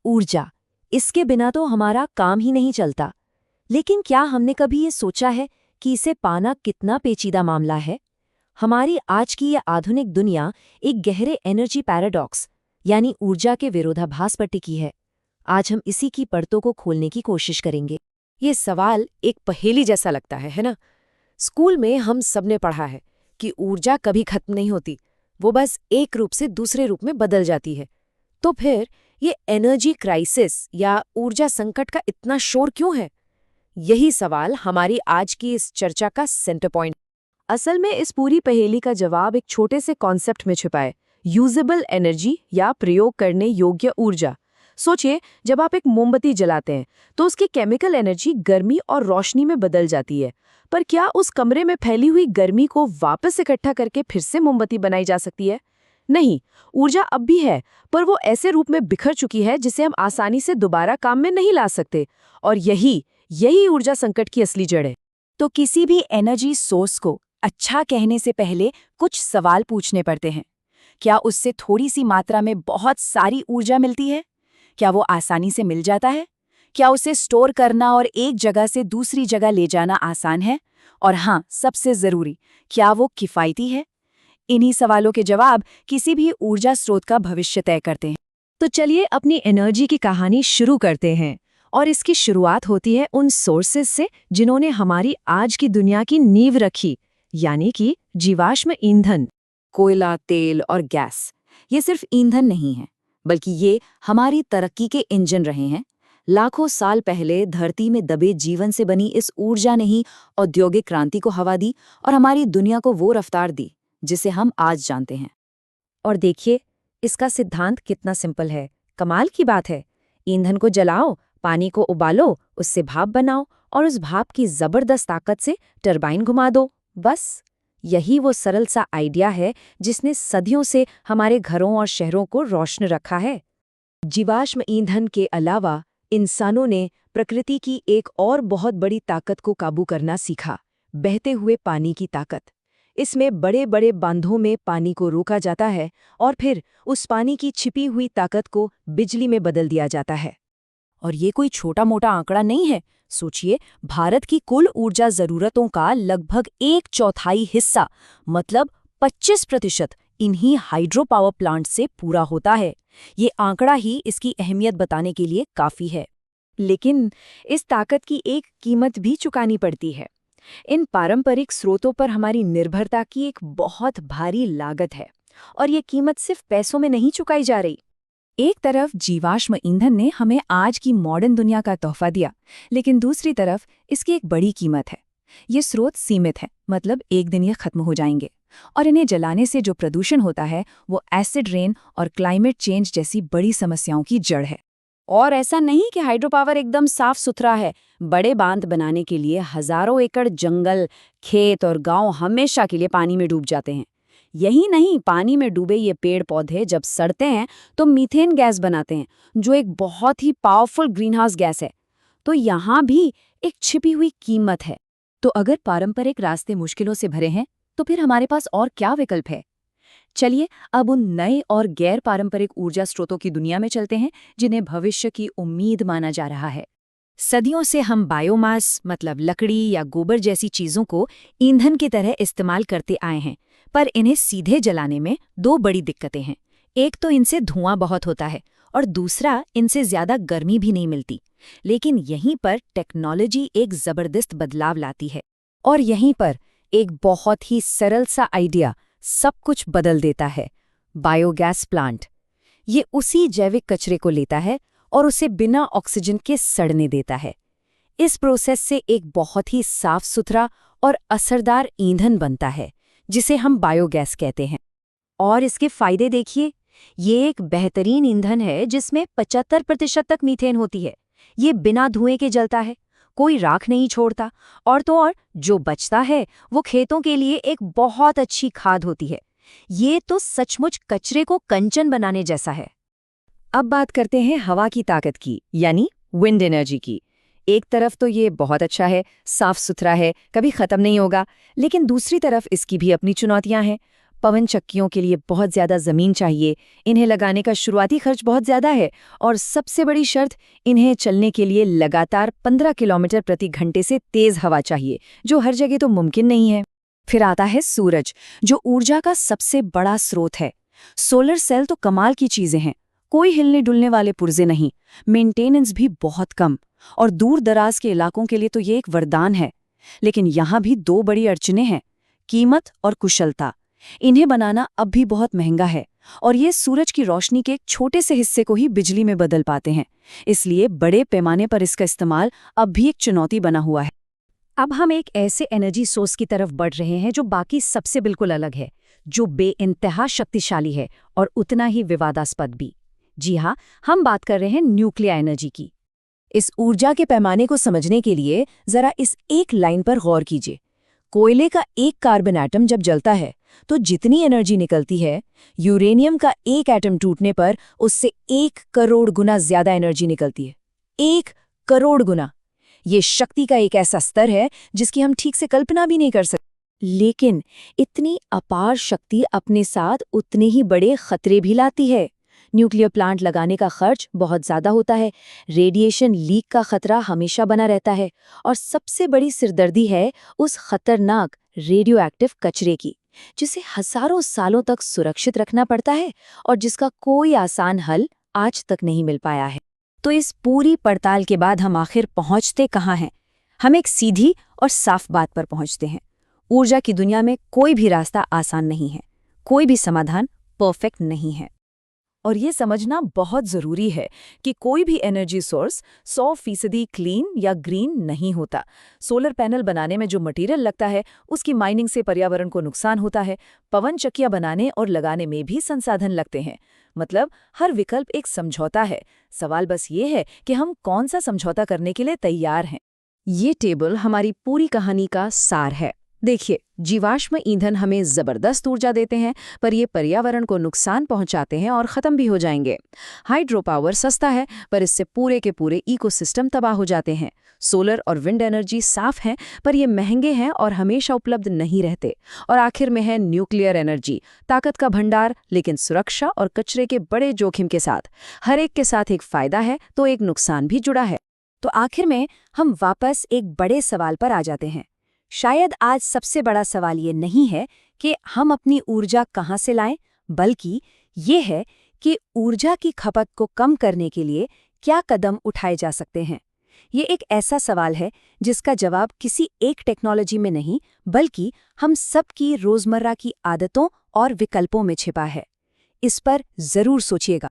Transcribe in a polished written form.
ऊर्जा, इसके बिना तो हमारा काम ही नहीं चलता। लेकिन क्या हमने कभी ये सोचा है कि इसे पाना कितना पेचीदा मामला है? हमारी आज की ये आधुनिक दुनिया एक गहरे एनर्जी पैराडॉक्स यानी ऊर्जा के विरोधाभास पर टिकी है। आज हम इसी की परतों को खोलने की कोशिश करेंगे। ये सवाल एक पहेली जैसा लगता है ना? स्कूल में हम सबने पढ़ा है कि ऊर्जा कभी खत्म नहीं होती, वो बस एक रूप से दूसरे रूप में बदल जाती है। तो फिर ये एनर्जी क्राइसिस या ऊर्जा संकट का इतना शोर क्यों है? यही सवाल हमारी आज की इस चर्चा का सेंटर पॉइंट। असल में इस पूरी पहेली का जवाब एक छोटे से कॉन्सेप्ट में छुपा है, यूजेबल एनर्जी या प्रयोग करने योग्य ऊर्जा। सोचिए, जब आप एक मोमबत्ती जलाते हैं तो उसकी केमिकल एनर्जी गर्मी और रोशनी में बदल जाती है। पर क्या उस कमरे में फैली हुई गर्मी को वापस इकट्ठा करके फिर से मोमबत्ती बनाई जा सकती है? नहीं, ऊर्जा अब भी है, पर वो ऐसे रूप में बिखर चुकी है जिसे हम आसानी से दोबारा काम में नहीं ला सकते। और यही ऊर्जा संकट की असली जड़ है। तो किसी भी एनर्जी सोर्स को अच्छा कहने से पहले कुछ सवाल पूछने पड़ते हैं। क्या उससे थोड़ी सी मात्रा में बहुत सारी ऊर्जा मिलती है? क्या वो आसानी से मिल जाता है? क्या उसे स्टोर करना और एक जगह से दूसरी जगह ले जाना आसान है? और हाँ, सबसे ज़रूरी, क्या वो किफ़ायती है? इन्हीं सवालों के जवाब किसी भी ऊर्जा स्रोत का भविष्य तय करते हैं। तो चलिए अपनी एनर्जी की कहानी शुरू करते हैं। और इसकी शुरुआत होती है उन सोर्सेस से जिन्होंने हमारी आज की दुनिया की नींव रखी, यानी कि जीवाश्म ईंधन। कोयला, तेल और गैस ये सिर्फ ईंधन नहीं है, बल्कि ये हमारी तरक्की के इंजन रहे हैं। लाखों साल पहले धरती में दबे जीवन से बनी इस ऊर्जा ने ही औद्योगिक क्रांति को हवा दी और हमारी दुनिया को वो रफ्तार दी जिसे हम आज जानते हैं। और देखिए, इसका सिद्धांत कितना सिंपल है। कमाल की बात है। ईंधन को जलाओ, पानी को उबालो, उससे भाप बनाओ और उस भाप की जबरदस्त ताकत से टरबाइन घुमा दो। बस यही वो सरल सा आइडिया है जिसने सदियों से हमारे घरों और शहरों को रोशन रखा है। जीवाश्म ईंधन के अलावा इंसानों ने प्रकृति की एक और बहुत बड़ी ताकत को काबू करना सीखा, बहते हुए पानी की ताकत। इसमें बड़े बड़े बांधों में पानी को रोका जाता है और फिर उस पानी की छिपी हुई ताकत को बिजली में बदल दिया जाता है। और ये कोई छोटा मोटा आंकड़ा नहीं है। सोचिए, भारत की कुल ऊर्जा जरूरतों का लगभग 1/4 हिस्सा, मतलब 25% इन्हीं हाइड्रो पावर प्लांट से पूरा होता है। ये आंकड़ा ही इसकी अहमियत बताने के लिए काफी है। लेकिन इस ताकत की एक कीमत भी चुकानी पड़ती है। इन पारंपरिक स्रोतों पर हमारी निर्भरता की एक बहुत भारी लागत है, और ये कीमत सिर्फ पैसों में नहीं चुकाई जा रही। एक तरफ जीवाश्म ईंधन ने हमें आज की मॉडर्न दुनिया का तोहफा दिया, लेकिन दूसरी तरफ इसकी एक बड़ी कीमत है। ये स्रोत सीमित है, मतलब एक दिन ये खत्म हो जाएंगे। और इन्हें जलाने से जो प्रदूषण होता है वो एसिड रेन और क्लाइमेट चेंज जैसी बड़ी समस्याओं की जड़ है। और ऐसा नहीं कि हाइड्रो पावर एकदम साफ सुथरा है। बड़े बांध बनाने के लिए हजारों एकड़ जंगल, खेत और गांव हमेशा के लिए पानी में डूब जाते हैं। यही नहीं, पानी में डूबे ये पेड़ पौधे जब सड़ते हैं तो मीथेन गैस बनाते हैं, जो एक बहुत ही पावरफुल ग्रीनहाउस गैस है। तो यहाँ भी एक छिपी हुई कीमत है। तो अगर पारंपरिक रास्ते मुश्किलों से भरे हैं, तो फिर हमारे पास और क्या विकल्प है? चलिए अब उन नए और गैर पारंपरिक ऊर्जा स्रोतों की दुनिया में चलते हैं जिन्हें भविष्य की उम्मीद माना जा रहा है। सदियों से हम बायोमास, मतलब लकड़ी या गोबर जैसी चीजों को ईंधन की तरह इस्तेमाल करते आए हैं, पर इन्हें सीधे जलाने में दो बड़ी दिक्कतें हैं। एक तो इनसे धुआं बहुत होता है और दूसरा, इनसे ज्यादा गर्मी भी नहीं मिलती। लेकिन यहीं पर टेक्नोलॉजी एक जबरदस्त बदलाव लाती है, और यहीं पर एक बहुत ही सरल सा आइडिया सब कुछ बदल देता है। Biogas plant. ये उसी जैविक कचरे को लेता है और उसे बिना ऑक्सीजन के सड़ने देता है। इस प्रोसेस से एक बहुत ही साफ सुथरा और असरदार ईंधन बनता है, जिसे हम बायोगैस कहते हैं। और इसके फायदे देखिए, ये एक बेहतरीन ईंधन है जिसमें 75% तक मीथेन होती है। ये बिना धुएं के जलता है, कोई राख नहीं छोड़ता, और तो और जो बचता है वो खेतों के लिए एक बहुत अच्छी खाद होती है। ये तो सचमुच कचरे को कंचन बनाने जैसा है। अब बात करते हैं हवा की ताकत की, यानी विंड एनर्जी की। एक तरफ तो ये बहुत अच्छा है, साफ सुथरा है, कभी खत्म नहीं होगा, लेकिन दूसरी तरफ इसकी भी अपनी चुनौतियां हैं। पवन चक्कियों के लिए बहुत ज़्यादा ज़मीन चाहिए, इन्हें लगाने का शुरुआती खर्च बहुत ज़्यादा है और सबसे बड़ी शर्त, इन्हें चलने के लिए लगातार 15 किलोमीटर प्रति घंटे से तेज़ हवा चाहिए, जो हर जगह तो मुमकिन नहीं है। फिर आता है सूरज, जो ऊर्जा का सबसे बड़ा स्रोत है। सोलर सेल तो कमाल की चीज़ें हैं, कोई हिलने डुलने वाले पुर्जे नहीं, मेंटेनेंस भी बहुत कम, और दूर दराज के इलाकों के लिए तो ये एक वरदान है। लेकिन यहाँ भी दो बड़ी अड़चनें हैं, कीमत और कुशलता। इन्हें बनाना अब भी बहुत महंगा है और ये सूरज की रोशनी के एक छोटे से हिस्से को ही बिजली में बदल पाते हैं, इसलिए बड़े पैमाने पर इसका इस्तेमाल अब भी एक चुनौती बना हुआ है। अब हम एक ऐसे एनर्जी सोर्स की तरफ बढ़ रहे हैं जो बाकी सबसे बिल्कुल अलग है, जो बेइंतहा शक्तिशाली है और उतना ही विवादास्पद भी। जी हाँ, हम बात कर रहे हैं न्यूक्लियर एनर्जी की। इस ऊर्जा के पैमाने को समझने के लिए जरा इस एक लाइन पर गौर कीजिए। कोयले का एक कार्बन एटम जब जलता है तो जितनी एनर्जी निकलती है, यूरेनियम का एक एटम टूटने पर उससे 1 करोड़ गुना ज्यादा एनर्जी निकलती है। 1 करोड़ गुना! ये शक्ति का एक ऐसा स्तर है जिसकी हम ठीक से कल्पना भी नहीं कर सकते। लेकिन इतनी अपार शक्ति अपने साथ उतने ही बड़े खतरे भी लाती है। न्यूक्लियर प्लांट लगाने का खर्च बहुत ज्यादा होता है, रेडिएशन लीक का खतरा हमेशा बना रहता है, और सबसे बड़ी सिरदर्दी है उस खतरनाक रेडियो एक्टिव कचरे की, जिसे हजारों सालों तक सुरक्षित रखना पड़ता है और जिसका कोई आसान हल आज तक नहीं मिल पाया है। तो इस पूरी पड़ताल के बाद हम आखिर पहुंचते कहाँ हैं? हम एक सीधी और साफ बात पर पहुंचते हैं। ऊर्जा की दुनिया में कोई भी रास्ता आसान नहीं है, कोई भी समाधान परफेक्ट नहीं है। और ये समझना बहुत ज़रूरी है कि कोई भी एनर्जी सोर्स 100% क्लीन या ग्रीन नहीं होता। सोलर पैनल बनाने में जो मटेरियल लगता है, उसकी माइनिंग से पर्यावरण को नुकसान होता है। पवन चक्कियां बनाने और लगाने में भी संसाधन लगते हैं। मतलब हर विकल्प एक समझौता है। सवाल बस ये है कि हम कौन सा समझौता करने के लिए तैयार हैं। ये टेबल हमारी पूरी कहानी का सार है। देखिए, जीवाश्म ईंधन हमें जबरदस्त ऊर्जा देते हैं, पर ये पर्यावरण को नुकसान पहुंचाते हैं और खत्म भी हो जाएंगे। हाइड्रो पावर सस्ता है, पर इससे पूरे के पूरे इकोसिस्टम तबाह हो जाते हैं। सोलर और विंड एनर्जी साफ हैं, पर ये महंगे हैं और हमेशा उपलब्ध नहीं रहते। और आखिर में है न्यूक्लियर एनर्जी, ताकत का भंडार, लेकिन सुरक्षा और कचरे के बड़े जोखिम के साथ। हर एक के साथ एक फायदा है तो एक नुकसान भी जुड़ा है। तो आखिर में हम वापस एक बड़े सवाल पर आ जाते हैं। शायद आज सबसे बड़ा सवाल ये नहीं है कि हम अपनी ऊर्जा कहाँ से लाएं, बल्कि ये है कि ऊर्जा की खपत को कम करने के लिए क्या कदम उठाए जा सकते हैं। ये एक ऐसा सवाल है जिसका जवाब किसी एक टेक्नोलॉजी में नहीं, बल्कि हम सबकी रोजमर्रा की आदतों और विकल्पों में छिपा है। इस पर जरूर सोचिएगा।